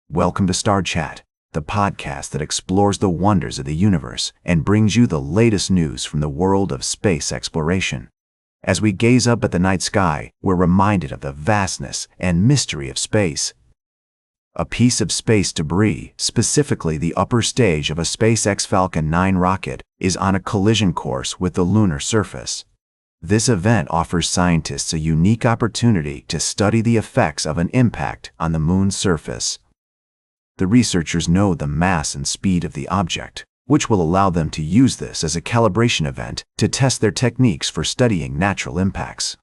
Welcome to Star Chat, the podcast that explores the wonders of the universe and brings you the latest news from the world of space exploration. As we gaze up at the night sky, we're reminded of the vastness and mystery of space. A piece of space debris, specifically the upper stage of a SpaceX Falcon 9 rocket, is on a collision course with the lunar surface. This event offers scientists a unique opportunity to study the effects of an impact on the moon's surface. The researchers know the mass and speed of the object, which will allow them to use this as a calibration event to test their techniques for studying natural impacts.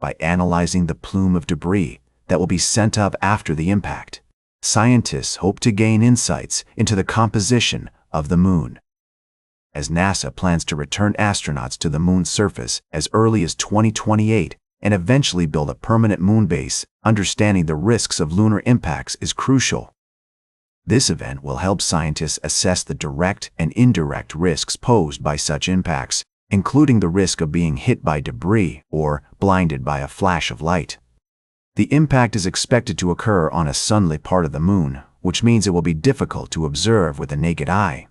By analyzing the plume of debris that will be sent up after the impact, scientists hope to gain insights into the composition of the moon. As NASA plans to return astronauts to the moon's surface as early as 2028 and eventually build a permanent moon base, understanding the risks of lunar impacts is crucial. This event will help scientists assess the direct and indirect risks posed by such impacts, including the risk of being hit by debris or blinded by a flash of light. The impact is expected to occur on a sunlit part of the moon, which means it will be difficult to observe with the naked eye.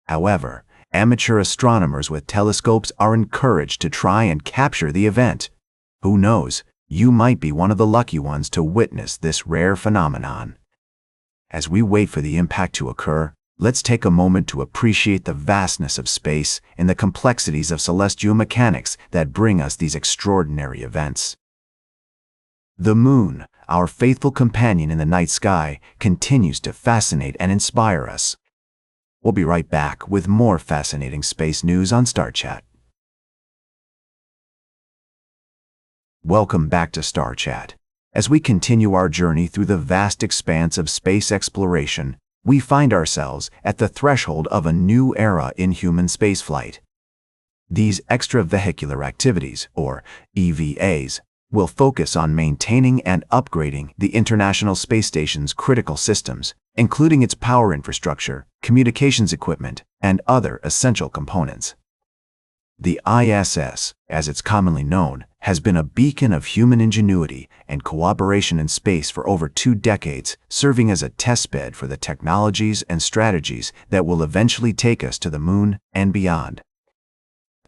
However, amateur astronomers with telescopes are encouraged to try and capture the event. Who knows, you might be one of the lucky ones to witness this rare phenomenon. As we wait for the impact to occur, let's take a moment to appreciate the vastness of space and the complexities of celestial mechanics that bring us these extraordinary events. The moon, our faithful companion in the night sky, continues to fascinate and inspire us. We'll be right back with more fascinating space news on Star Chat. Welcome back to Star Chat. As we continue our journey through the vast expanse of space exploration, we find ourselves at the threshold of a new era in human spaceflight. These extravehicular activities, or EVAs, will focus on maintaining and upgrading the International Space Station's critical systems, including its power infrastructure, communications equipment, and other essential components. The ISS, as it's commonly known, has been a beacon of human ingenuity and cooperation in space for over 2 decades, serving as a testbed for the technologies and strategies that will eventually take us to the moon and beyond.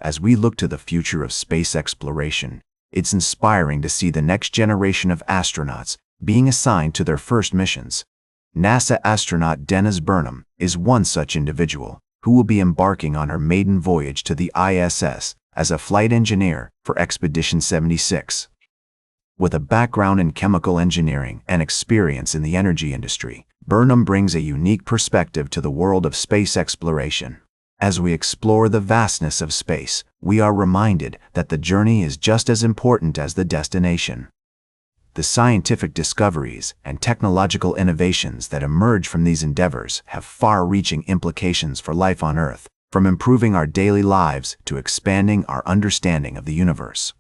As we look to the future of space exploration, it's inspiring to see the next generation of astronauts being assigned to their first missions. NASA astronaut Dennis Burnham is one such individual, who will be embarking on her maiden voyage to the ISS as a flight engineer for Expedition 76. With a background in chemical engineering and experience in the energy industry, Burnham brings a unique perspective to the world of space exploration. As we explore the vastness of space, we are reminded that the journey is just as important as the destination. The scientific discoveries and technological innovations that emerge from these endeavors have far-reaching implications for life on Earth, from improving our daily lives to expanding our understanding of the universe.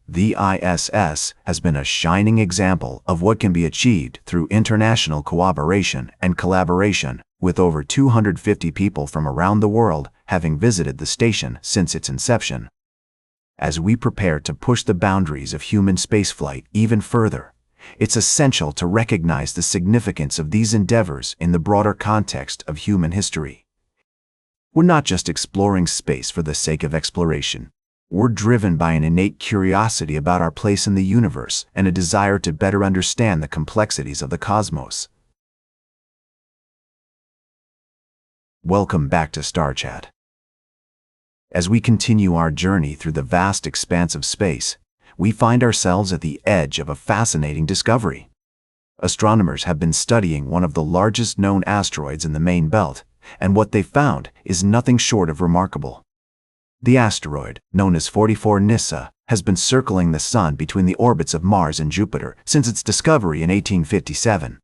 The ISS has been a shining example of what can be achieved through international cooperation and collaboration, with over 250 people from around the world having visited the station since its inception. As we prepare to push the boundaries of human spaceflight even further, it's essential to recognize the significance of these endeavors in the broader context of human history. We're not just exploring space for the sake of exploration. We're driven by an innate curiosity about our place in the universe and a desire to better understand the complexities of the cosmos. Welcome back to Star Chat. As we continue our journey through the vast expanse of space, we find ourselves at the edge of a fascinating discovery. Astronomers have been studying one of the largest known asteroids in the main belt, and what they found is nothing short of remarkable. The asteroid, known as 44 Nysa, has been circling the Sun between the orbits of Mars and Jupiter since its discovery in 1857.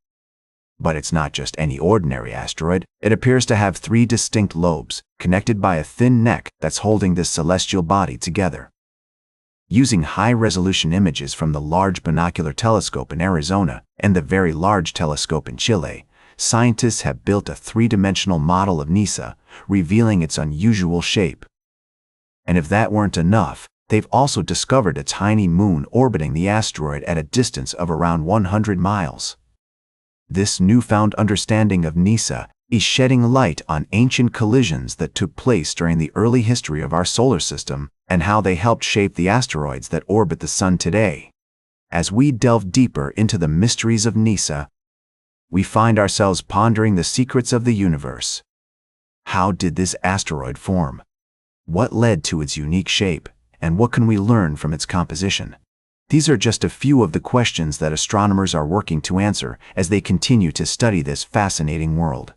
But it's not just any ordinary asteroid. It appears to have 3 distinct lobes, connected by a thin neck that's holding this celestial body together. Using high-resolution images from the Large Binocular Telescope in Arizona and the Very Large Telescope in Chile, scientists have built a 3-dimensional model of Nysa, revealing its unusual shape. And if that weren't enough, they've also discovered a tiny moon orbiting the asteroid at a distance of around 100 miles. This newfound understanding of Nysa is shedding light on ancient collisions that took place during the early history of our solar system and how they helped shape the asteroids that orbit the Sun today. As we delve deeper into the mysteries of Nysa, we find ourselves pondering the secrets of the universe. How did this asteroid form? What led to its unique shape? And what can we learn from its composition? These are just a few of the questions that astronomers are working to answer as they continue to study this fascinating world.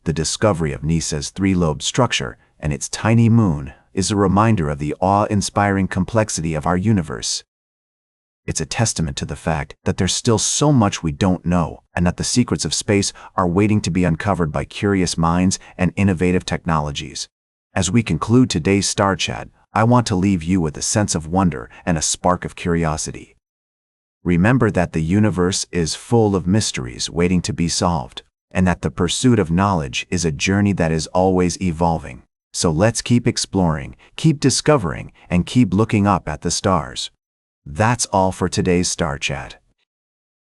The discovery of Nysa's three-lobed structure and its tiny moon is a reminder of the awe-inspiring complexity of our universe. It's a testament to the fact that there's still so much we don't know and that the secrets of space are waiting to be uncovered by curious minds and innovative technologies. As we conclude today's Star Chat, I want to leave you with a sense of wonder and a spark of curiosity. Remember that the universe is full of mysteries waiting to be solved, and that the pursuit of knowledge is a journey that is always evolving. So let's keep exploring, keep discovering, and keep looking up at the stars. That's all for today's Star Chat.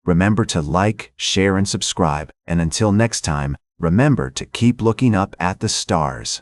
Remember to like, share, and subscribe, and until next time, remember to keep looking up at the stars.